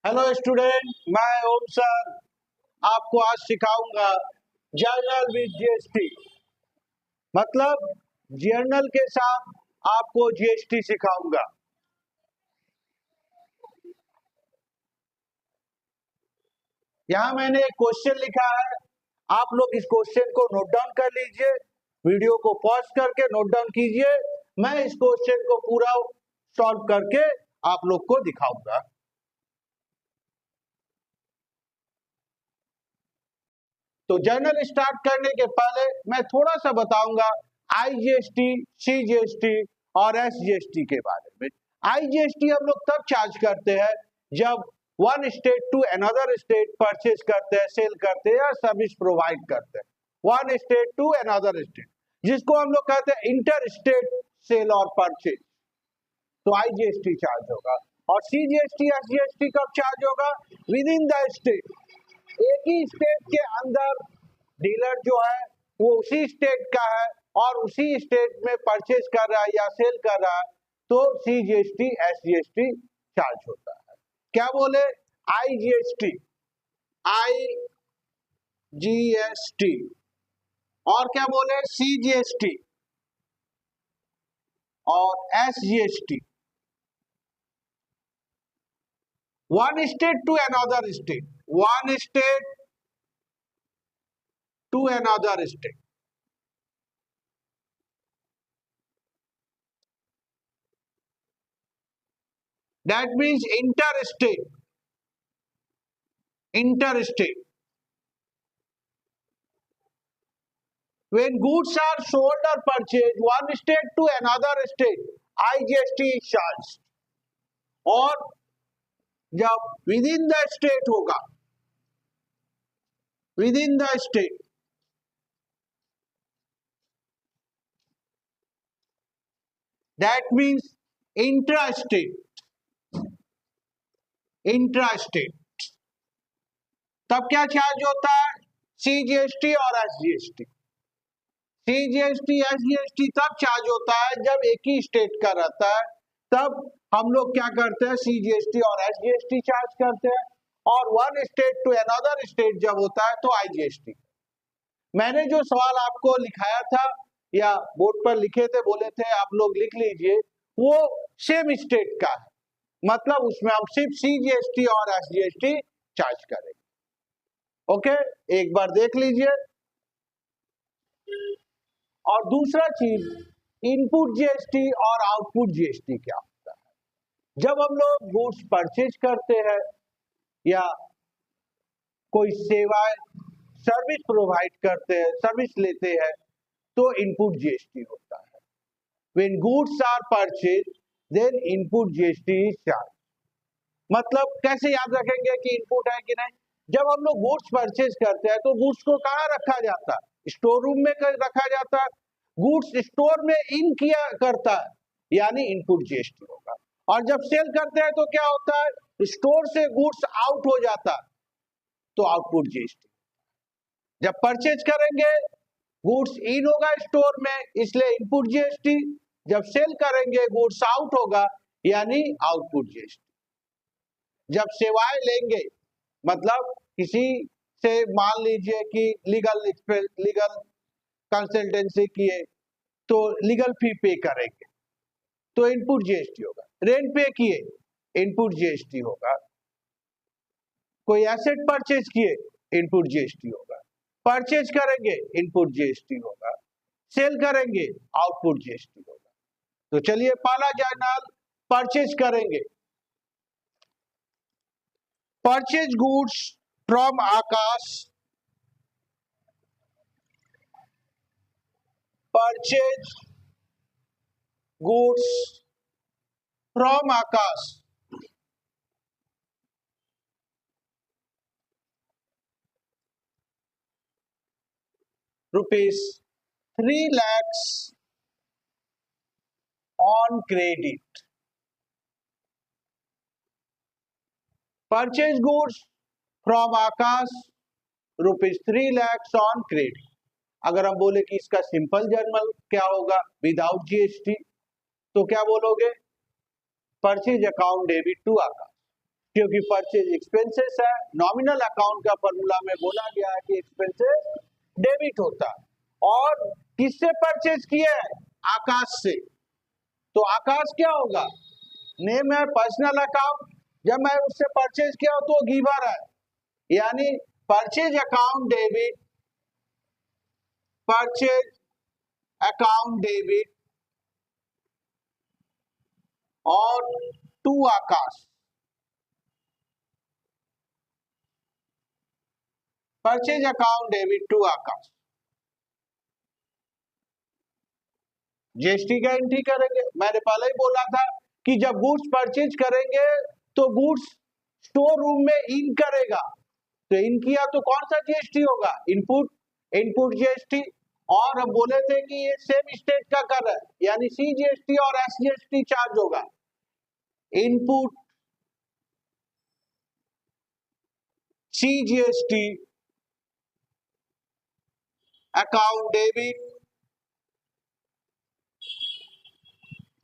Hello student, मैं ओम sir आपको आज सिखाऊंगा जर्नल विद जीएसटी। मतलब जर्नल के साथ आपको जीएसटी सिखाऊंगा। यहाँ मैंने एक क्वेश्चन लिखा है, आप लोग इस क्वेश्चन को नोट डाउन कर लीजिए। वीडियो को पॉज करके नोट डाउन कीजिए। मैं इस क्वेश्चन को पूरा सॉल्व करके आप लोग को दिखाऊंगा। तो जर्नल स्टार्ट करने के पहले मैं थोड़ा सा बताऊंगा आईजीएसटी, सीजीएसटी और एसजीएसटी के बारे में। आईजीएसटी हम लोग तब चार्ज करते हैं जब one state to another state purchase करते हैं, सेल करते हैं या सर्विस प्रोवाइड करते हैं। One state to another state, जिसको हम लोग कहते हैं इंटर स्टेट सेल और परचेज, तो आईजीएसटी चार्ज होगा। और सीजीएसटी एसजीएसटी कब चार्ज होगा? विद इन द स्टेट, एक ही स्टेट के अंदर डीलर जो है वो उसी स्टेट का है और उसी स्टेट में परचेज कर रहा है या सेल कर रहा है, तो सीजीएसटी एसजीएसटी चार्ज होता है। क्या बोले? आईजीएसटी, आईजीएसटी, और क्या बोले? सीजीएसटी और SGST. One state to another state, one state to another state, that means interstate, interstate. When goods are sold or purchased one state to another state, IGST is charged. और जब within the state होगा, within the state, that means intrastate, intrastate, तब क्या charge होता है? CGST और SGST. CGST SGST तब charge होता है जब एक ही स्टेट का रहता है, तब हम लोग क्या करते हैं? सीजीएसटी और एसजीएसटी चार्ज करते हैं। और one state to another state जब होता है तो आईजीएसटी। मैंने जो सवाल आपको लिखाया था या बोर्ड पर लिखे थे, बोले थे आप लोग लिख लीजिए, वो सेम स्टेट का है, मतलब उसमें हम सिर्फ सीजीएसटी और एसजीएसटी चार्ज करेंगे। ओके, एक बार देख लीजिए। और दूसरा चीज, इनपुट जीएसटी और आउटपुट जीएसटी क्या होता है? जब हम लोग गुड्स परचेज करते हैं या कोई सेवाएं सर्विस प्रोवाइड करते हैं, सर्विस लेते हैं, तो इनपुट जीएसटी होता है। When goods are purchase then input GST is charge. मतलब कैसे याद रखेंगे कि इनपुट है कि नहीं? जब हम लोग गुड्स परचेज करते हैं तो गुड्स को कहाँ रखा जाता है? स्टोर रूम में रखा जाता है। गुड्स स्टोर में इन किया करता है, यानी इनपुट जीएसटी होगा। और जब सेल करते हैं तो क्या होता है? स्टोर से गुड्स आउट हो जाता है, तो आउटपुट जीएसटी। जब परचेज करेंगे गुड्स इन होगा स्टोर में, इसलिए इनपुट जीएसटी। जब सेल करेंगे गुड्स आउट होगा, यानी आउटपुट जीएसटी। जब सेवाएं लेंगे, मतलब किसी से मान लीजिए कि लीगल कंसल्टेंसी किए तो लीगल फी पे करेंगे, तो इनपुट जीएसटी होगा। रेंट पे किए, इनपुट जीएसटी होगा। कोई एसेट परचेज किए, इनपुट जीएसटी होगा। परचेज करेंगे, इनपुट जीएसटी होगा। सेल करेंगे, आउटपुट जीएसटी होगा। तो चलिए पहला जर्नल परचेज करेंगे। Purchase goods from Akash, purchase goods from Akash rupees 3 lakhs on credit. Purchase goods from Akash rupees 3 lakhs on credit. अगर हम बोले कि इसका सिंपल जर्नल क्या होगा विदाउट जीएसटी, तो क्या बोलोगे? परचेज अकाउंट डेबिट टू आकाश। क्योंकि परचेज एक्सपेंसेस है। नॉमिनल अकाउंट का फॉर्मूला में बोला गया है कि एक्सपेंसेस डेबिट होता है। और किससे परचेज किया है? आकाश से। तो आकाश क्या होगा? नेम है, पर्सनल अकाउंट। जब मैं उससे परचेज किया हो तो गिवर है, यानी purchase account debit, purchase account debit और to Akash, purchase account debit to Akash. GST का एंट्री करेंगे। मैंने पहले ही बोला था कि जब गुड्स परचेज करेंगे तो गुड्स स्टोर रूम में इन करेगा, तो इन किया तो कौन सा जीएसटी होगा? Input GST. और हम बोले थे कि ये सेम स्टेट का कर है, यानी सीजीएसटी और एसजीएसटी चार्ज होगा। Input CGST account debit,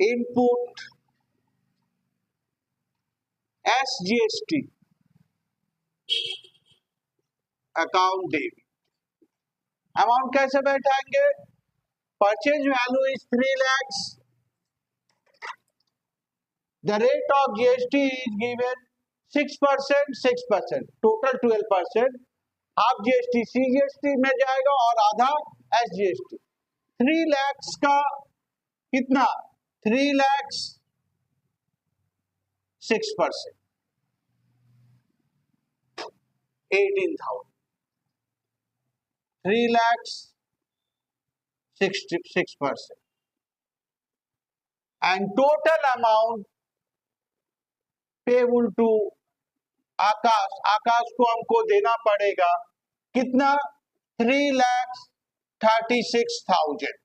input SGST account debit. Amount कैसे बैठाएंगे? Purchase value is 3 lakhs, the rate of GST is given 6%, 6%, total 12%, half GST CGST में जाएगा और आधा एसजीएसटी। 3 lakhs का कितना? 3 lakhs 6%, 18,000, 3 lakhs 6%, and total amount payable to आकाश, आकाश को हमको देना पड़ेगा कितना? 3,36,000।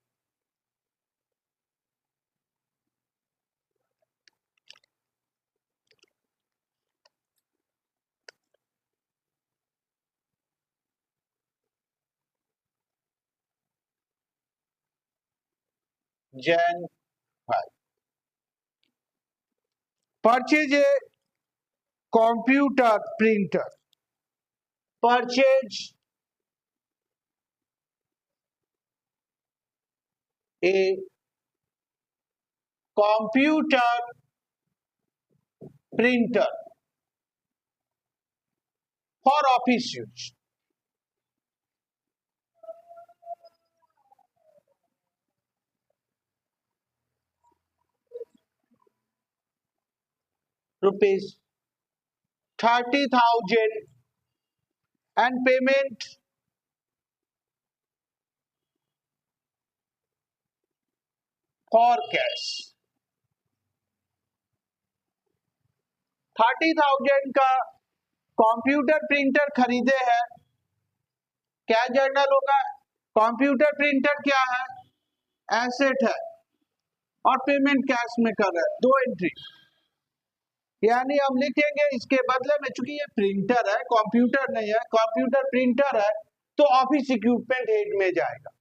Jan 5। Purchase a computer printer, purchase a computer printer for office use. Rupees 30,000 and payment for cash। 30,000 का कंप्यूटर प्रिंटर खरीदे हैं। क्या जर्नल होगा? कंप्यूटर प्रिंटर क्या है? एसेट है, और पेमेंट कैश में कर रहे हैं। 2 एंट्री, यानी हम लिखेंगे इसके बदले में, चूंकि ये प्रिंटर है, कंप्यूटर नहीं है, कंप्यूटर प्रिंटर है, तो ऑफिस इक्विपमेंट हेड में जाएगा।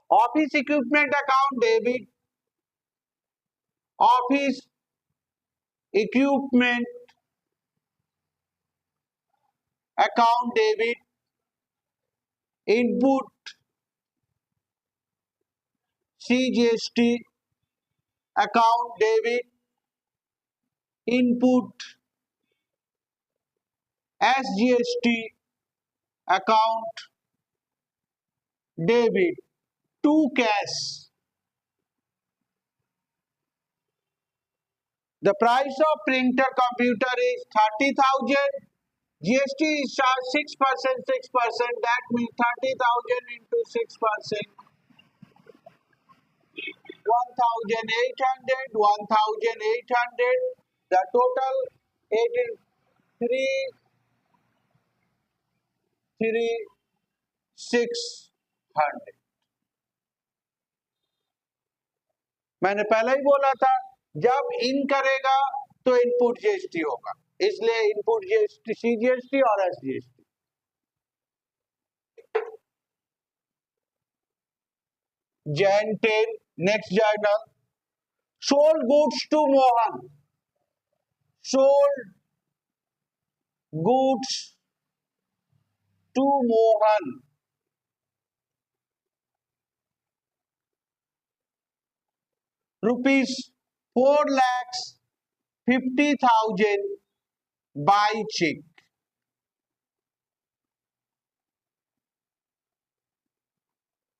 Office equipment account debit, office equipment account debit, input CGST account debit, input SGST account debit to cash. The price of printer computer is 30,000. GST is charged 6%, 6%. That means 30,000 into 6%. 1,800, 1,800. The total 83,600। मैंने पहले ही बोला था, जब इन करेगा तो input GST होगा, इसलिए input GST CGST और SGST. Jan 10, next journal, sold goods to Mohan, sold goods to Mohan rupees 4,50,000 by check.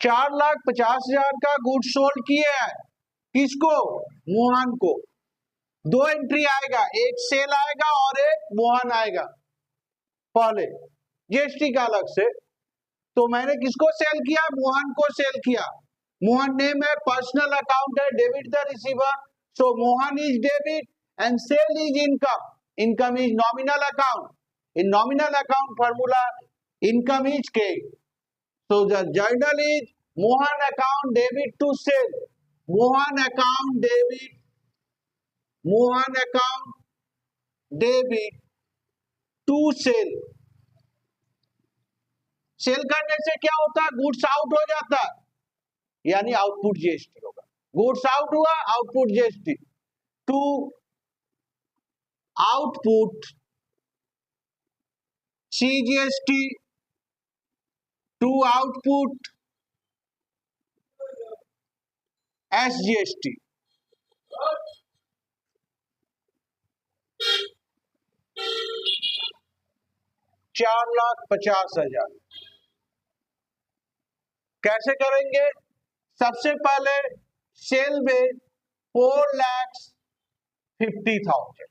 4,50,000 का गुड सोल्ड किए हैं किसको? मोहन को। दो एंट्री आएगा, एक सेल आएगा और एक मोहन आएगा पहले जीएसटी का अलग से। तो मैंने किसको सेल किया? मोहन को सेल किया। मोहन नेम है, पर्सनल अकाउंट है, debit the receiver, so Mohan is debit and sale is income. Income is nominal account. In nominal account formula income is के, so the journal is Mohan account debit to sell. Mohan account debit. Mohan account debit to sell. Sale करने से क्या होता है? Goods out हो जाता है, यानी आउटपुट जीएसटी होगा। गुड्स आउट हुआ, output GST. To output CGST, to output SGST. 4,50,000 कैसे करेंगे? सबसे पहले सेल में 4,50,000,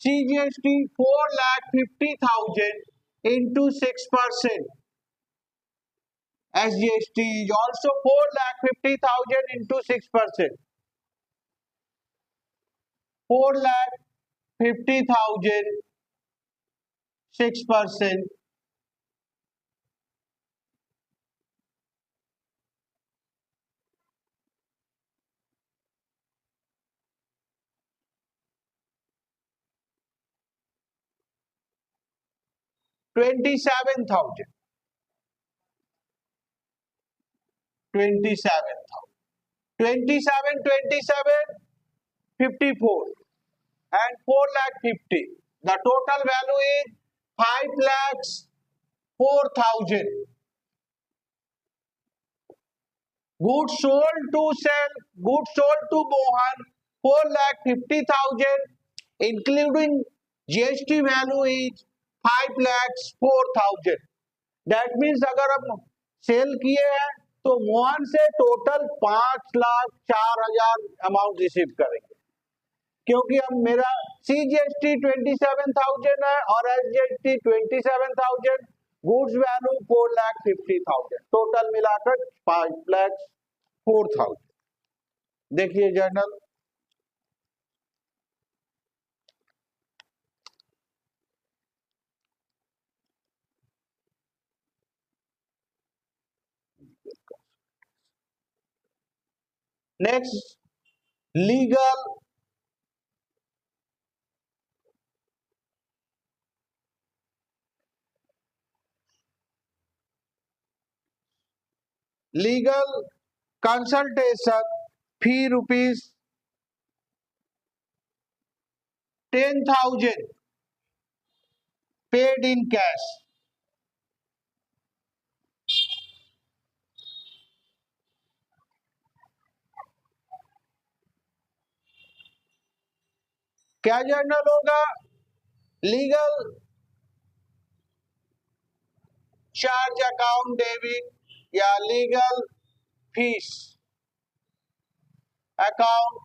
CGST 4,50,000 into 6%. SGST is also 4,50,000 into 6%. 4,50,000 6%. $27,000. 54 and 4,50,000. The total value is 5,04,000. Goods sold to sell, goods sold to Mohan 4,50,000, including GST value is 5,04,000. That means अगर हम cell किए हैं तो मोहन से टोटल 5,04,000 अमाउंट रिसीव करेंगे, क्योंकि अब मेरा सीजीएसटी 27,000 है और एसजीएसटी 27,000, गुड्स वैल्यू 4,50,000, टोटल मिलाकर 5,04,000। देखिए journal, next legal legal consultation fee rupees 10,000 paid in cash. क्या जर्नल होगा? लीगल चार्ज अकाउंट डेबिट या legal fees account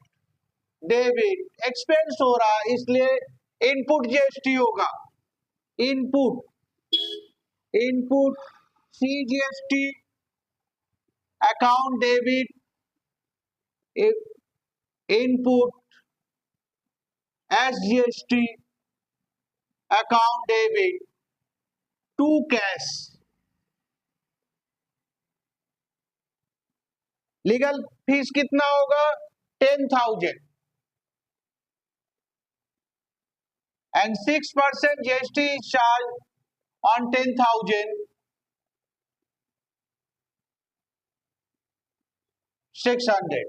debit. Expense हो रहा है इसलिए इनपुट जीएसटी होगा। Input CGST account debit, input SGST account debit to cash. Legal fees कितना होगा? 10,000 and 6% GST is charged on 10,000, 600.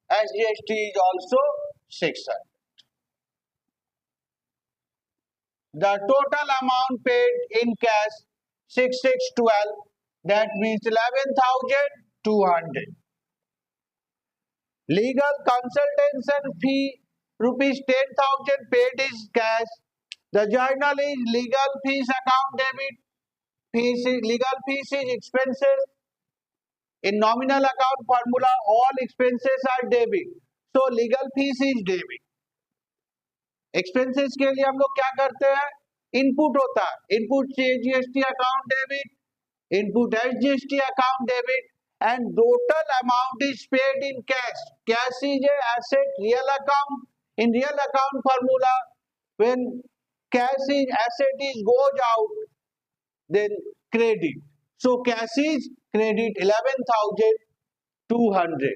SGST is also 600. The total amount paid in cash 6612, that means 11,200. Legal consultation fee rupees 10,000 paid is cash. The journal is legal fees account debit. Legal fees is expenses. In nominal account formula, all expenses are debit. So legal fees is debit. Expenses के लिए हम लोग क्या करते हैं? Input होता है. Input GST account debit, input SGST account debit, and total amount is paid in cash. Cash is a asset, real account. In real account formula, when cash is asset is goes out, then credit. So cash is credit 11,200.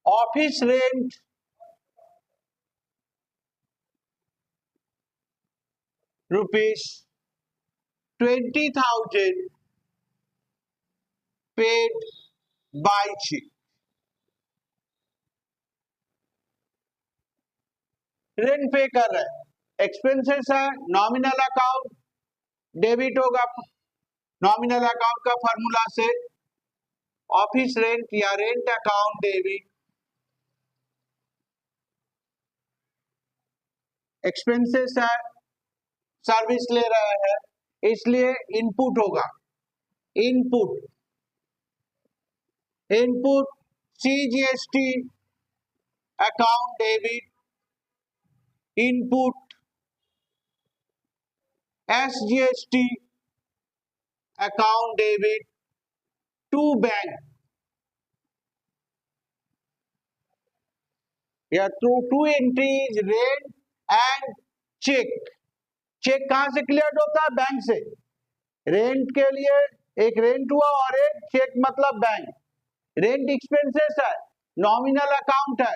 Office rent rupees 20,000 paid by check. Rent pay कर रहे हैं, expenses है, nominal account debit होगा nominal account का formula से, office rent या rent account debit, expenses है, service ले रहे हैं, इसलिए इनपुट होगा. Input CGST account debit, input SGST account debit to bank या two entries rent and cheque. Cheque कहां से क्लियर होता है? बैंक से. रेंट के लिए एक रेंट हुआ और एक चेक मतलब बैंक. रेंट एक्सपेंसेस है, नॉमिनल अकाउंट है,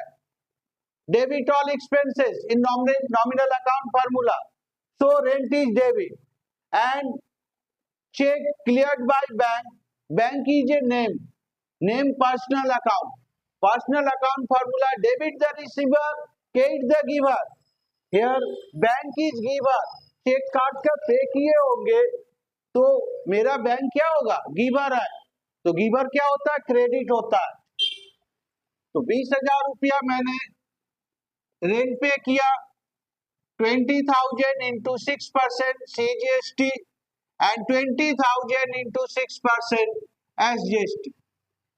debit all expenses in nominal account formula, so rent is debit and cheque cleared by bank. Bank is a name personal account formula, debit the receiver, credit the giver. Here bank is giver, cheque काट कर पे किए होंगे तो मेरा bank क्या होगा? Giver है. तो गिवर क्या होता है? क्रेडिट होता है. तो 20,000 रुपया मैंने रेंट पे किया, 20,000 into 6% CGST and 20,000 into 6% SGST.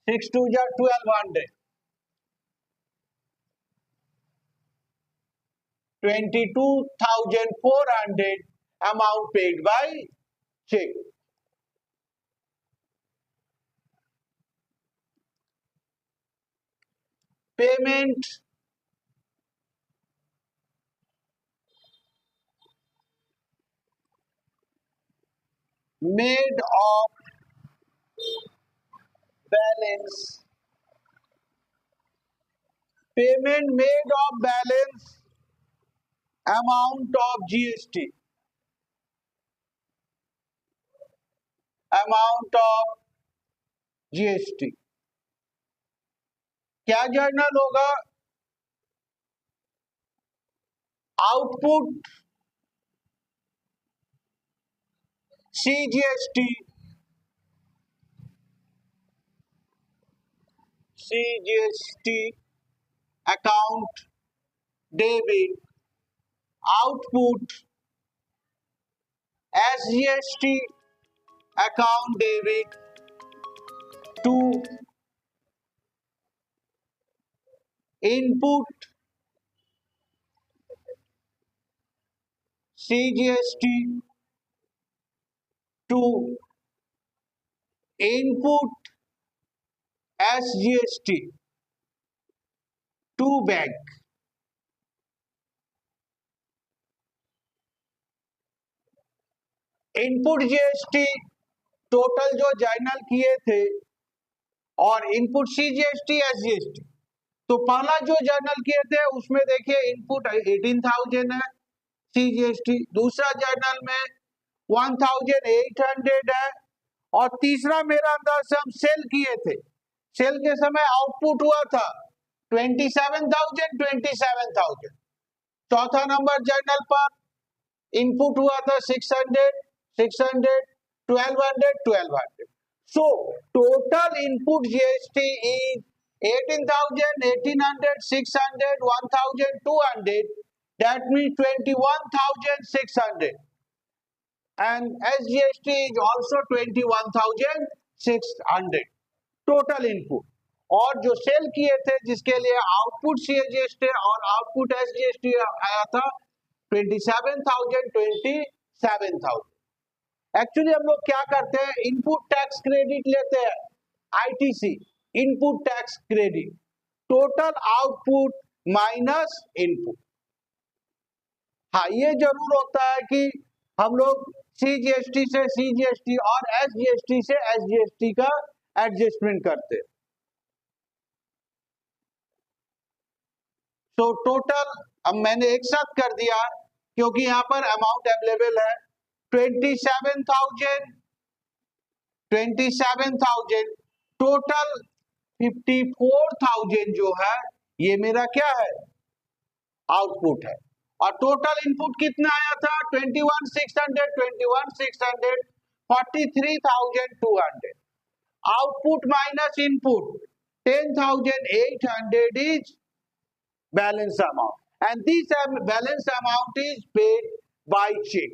6 2 जा 1200. 22,400 amount paid by check. Payment made of balance. Payment made of balance amount of GST. Amount of GST. क्या जर्नल होगा? Output CGST account debit, output SGST account debit to input CGST to input SGST to bank. Input GST total जो journal किए थे और input CGST SGST. तो पहला जो journal किए थे उसमें देखिए इनपुट 18,000 है सीजीएसटी, दूसरा जर्नल में 1,800 है और तीसरा मेरा अंदर से हम सेल किए थे, सेल के समय आउटपुट हुआ था 27,000। चौथा नंबर जर्नल पर इनपुट हुआ था 600, 1200। So total input GST is 18,000, 1,800, 600, 1,200. That means 21,600. And SGST is also 21,600. Total input. और जो सेल किए थे जिसके लिए आउटपुट CGST और आउटपुट SGST आया था 27,000, 27,000। एक्चुअली हम लोग क्या करते हैं, इनपुट टैक्स क्रेडिट लेते हैं, ITC input tax credit, total output minus input. हाँ, ये जरूर होता है कि हम लोग CGST से CGST और SGST से SGST का एडजस्टमेंट करते हैं। तो टोटल अब मैंने एक साथ कर दिया क्योंकि यहाँ पर अमाउंट अवेलेबल है 27,000, टोटल 54,000 जो है ये मेरा क्या है, आउटपुट है। और टोटल इनपुट कितना आया था 21,600, 43,200। Output minus input 10,800 is balance amount, and this balance amount is paid by check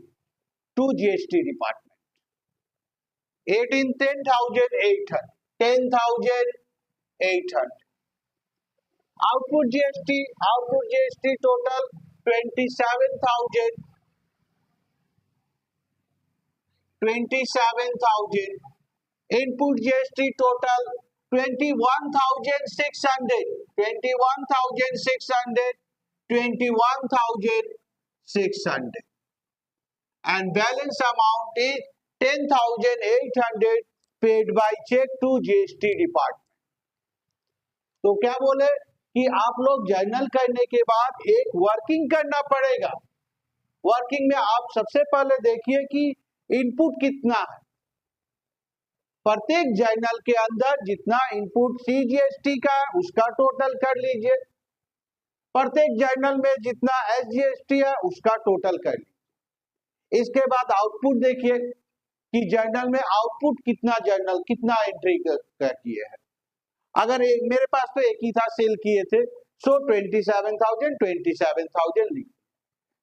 to GST department. 10,800, 10,800. Output GST total 27,000, 27,000. Input GST total 21,600, 21,600, 21,600, and balance amount is 10,800 paid by check to GST department. तो क्या बोले कि आप लोग journal करने के बाद एक वर्किंग करना पड़ेगा। वर्किंग में आप सबसे पहले देखिए कि इनपुट कितना है, प्रत्येक जर्नल के अंदर जितना इनपुट CGST का है उसका टोटल कर लीजिए, प्रत्येक जर्नल में जितना SGST है उसका टोटल कर लीजिए। इसके बाद आउटपुट देखिए कि जर्नल में आउटपुट कितना एंट्री किए हैं। अगर मेरे पास तो एक ही था, सेल किए थे, सो 27,000 लिख।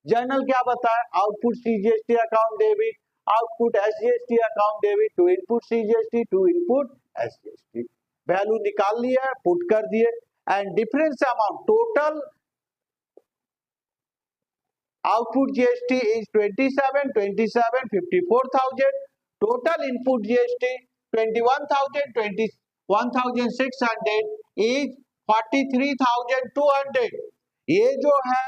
जर्नल क्या बताया, output CGST account debit, output SGST account debit, to input CGST, to input SGST। Value निकाल लिया, पुट कर दिए, and difference amount total output GST is 27, 54,000, total input GST 21,000, 21,600 is 43,200। ये जो है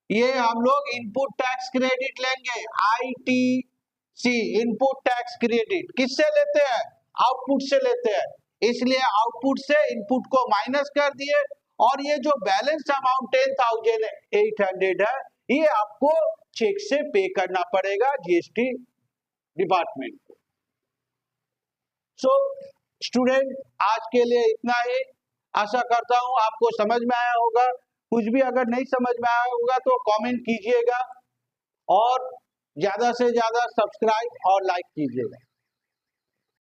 ये हम लोग इनपुट टैक्स क्रेडिट लेंगे, ITC इनपुट टैक्स क्रेडिट। किससे लेते हैं, आउटपुट से लेते हैं, इसलिए आउटपुट से इनपुट को माइनस कर दिए, और ये जो बैलेंस अमाउंट 10,800 है ये आपको चेक से पे करना पड़ेगा GST डिपार्टमेंट को। सो स्टूडेंट, आज के लिए इतना ही। आशा करता हूं आपको समझ में आया होगा। कुछ भी अगर नहीं समझ में आया होगा तो कमेंट कीजिएगा, और ज्यादा से ज्यादा सब्सक्राइब और लाइक कीजिएगा।